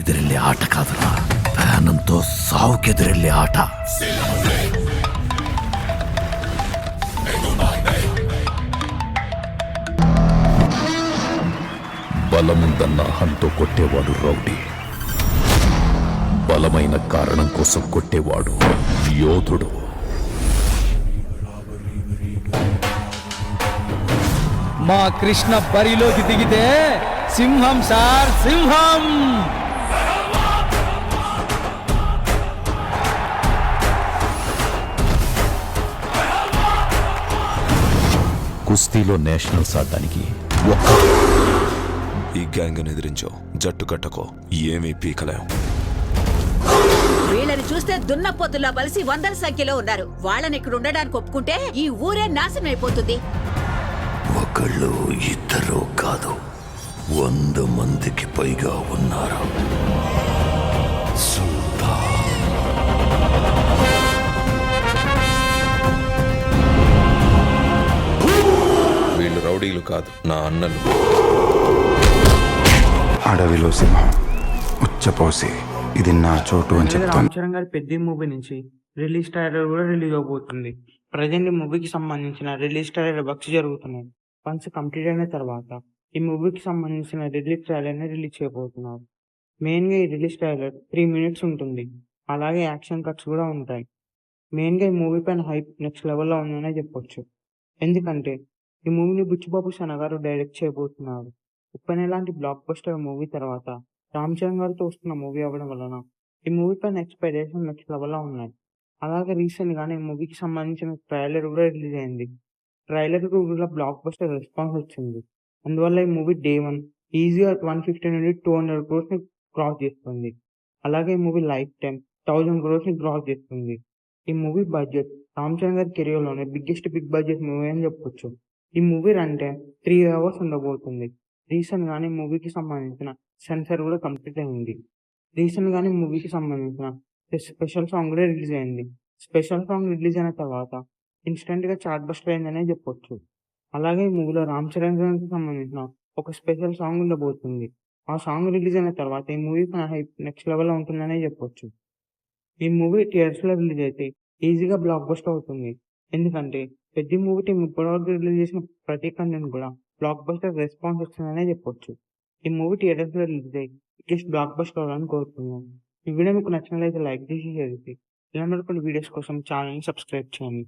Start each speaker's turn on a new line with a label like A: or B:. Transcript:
A: ఎదురెళ్ళే ఆట కాదురా, ప్రాణంతో సావుకెదురెళ్ళే ఆట. బలముందన్న అహంతో కొట్టేవాడు రౌడీ, బలమైన కారణం కోసం కొట్టేవాడు యోధుడు.
B: మా కృష్ణ బరిలోకి దిగితే సింహం సార్, సింహం.
A: కుస్తీలో నేషనల్స్ ఆడడానికి
C: ఈ గ్యాంగ్ ఎదిరించో, జట్టు కట్టకో, ఏమీ పీకలేం.
D: వీళ్ళని చూస్తే దున్నపోతుల్లా బలిసి వందల సంఖ్యలో ఉన్నారు. వాళ్ళని ఇక్కడ ఉండడానికి ఒప్పుకుంటే ఈ ఊరే నాశనం అయిపోతుంది.
A: ఒకళ్ళు ఇద్దరు కాదు, 100 మందికి పైగా ఉన్నారు.
C: వీళ్ళు రౌడీలు కాదు, నా అన్నలు.
E: అడవిలో సింహం ఉచ్చపోసి ఇది నా చోటు అని చెప్తాను.
F: రామ్ చరణ్ గారి పెద్ద మూవీ నుంచి రిలీజ్ ట్రైలర్ కూడా రిలీజ్ అవబోతుంది. ప్రజెంట్ ఈ మూవీకి సంబంధించిన రిలీజ్ ట్రైలర్ వర్క్స్ జరుగుతున్నాయి. వన్స్ కంప్లీట్ అయిన తర్వాత ఈ మూవీకి సంబంధించిన రిలీజ్ ట్రైలర్ ని రిలీజ్ చేయబోతున్నారు. మెయిన్ గా ఈ రిలీజ్ ట్రైలర్ 3 minutes ఉంటుంది. అలాగే యాక్షన్ కట్స్ కూడా ఉంటాయి. మెయిన్ గా ఈ మూవీ పైన హైప్ నెక్స్ట్ లెవెల్లో ఉందనే చెప్పొచ్చు. ఎందుకంటే ఈ మూవీని బుచ్చిబాబు సన గారు డైరెక్ట్ చేయబోతున్నారు. ఉప్పెన లాంటి బ్లాక్ బస్టర్ మూవీ తర్వాత రామ్ చరణ్ గారితో వస్తున్న మూవీ అవ్వడం వలన ఈ మూవీ పైన ఎక్స్పెక్టేషన్ నెక్స్ట్ లెవెల్లో ఉన్నాయి. అలాగే రీసెంట్ గానే ఈ మూవీకి సంబంధించిన ట్రైలర్ కూడా రిలీజ్ అయింది. ట్రైలర్ కు కూడా బ్లాక్ బస్టర్ రెస్పాన్స్ వచ్చింది. అందువల్ల ఈ మూవీ Day 1 ఈజీగా 150 నుండి 200 crores ని క్రాస్ చేస్తుంది. అలాగే ఈ మూవీ లైఫ్ టైం 1000 crores ని క్రాస్ చేస్తుంది. ఈ మూవీ బడ్జెట్ రామ్ చరణ్ గారి కెరియర్ లోనే బిగ్ బడ్జెట్ మూవీ అని చెప్పొచ్చు. ఈ మూవీ రన్ టైం 3 hours ఉండబోతుంది. రీసెంట్ గానే మూవీకి సంబంధించిన సెన్సార్ కూడా కంప్లీట్ అయింది. రీసెంట్ గానే మూవీకి సంబంధించిన స్పెషల్ సాంగ్ కూడా రిలీజ్ అయింది. స్పెషల్ సాంగ్ రిలీజ్ అయిన తర్వాత ఇన్స్టెంట్ గా చార్ట్ బస్టర్ అయిందనే చెప్పొచ్చు. అలాగే ఈ మూవీలో రామ్ చరణ్ గారికి సంబంధించిన ఒక స్పెషల్ సాంగ్ ఉండబోతుంది. ఆ సాంగ్ రిలీజ్ అయిన తర్వాత ఈ మూవీ హైప్ నెక్స్ట్ లెవెల్ లో ఉంటుందనే చెప్పొచ్చు. ఈ మూవీ థియేటర్స్ లో రిలీజ్ అయితే ఈజీగా బ్లాక్ బస్టర్ అవుతుంది. ఎందుకంటే పెద్ద మూవీ టీం ఇప్పటివరకు రిలీజ్ చేసిన ప్రతి కంటెంట్ కూడా బ్లాక్ బస్టర్ రెస్పాన్స్ వస్తుందనే చెప్పొచ్చు. ఈ మూవీ థియేటర్స్ లో రిలీజ్ అయ్యి జస్ట్ బ్లాక్ బస్టర్ అవ్వాలని కోరుతున్నాను. ఈ వీడియో మీకు నచ్చినట్లయితే లైక్ చేసి షేర్ చేసి ఇలా మరికొన్ని వీడియోస్ కోసం ఛానల్ ని సబ్స్క్రైబ్ చేయండి.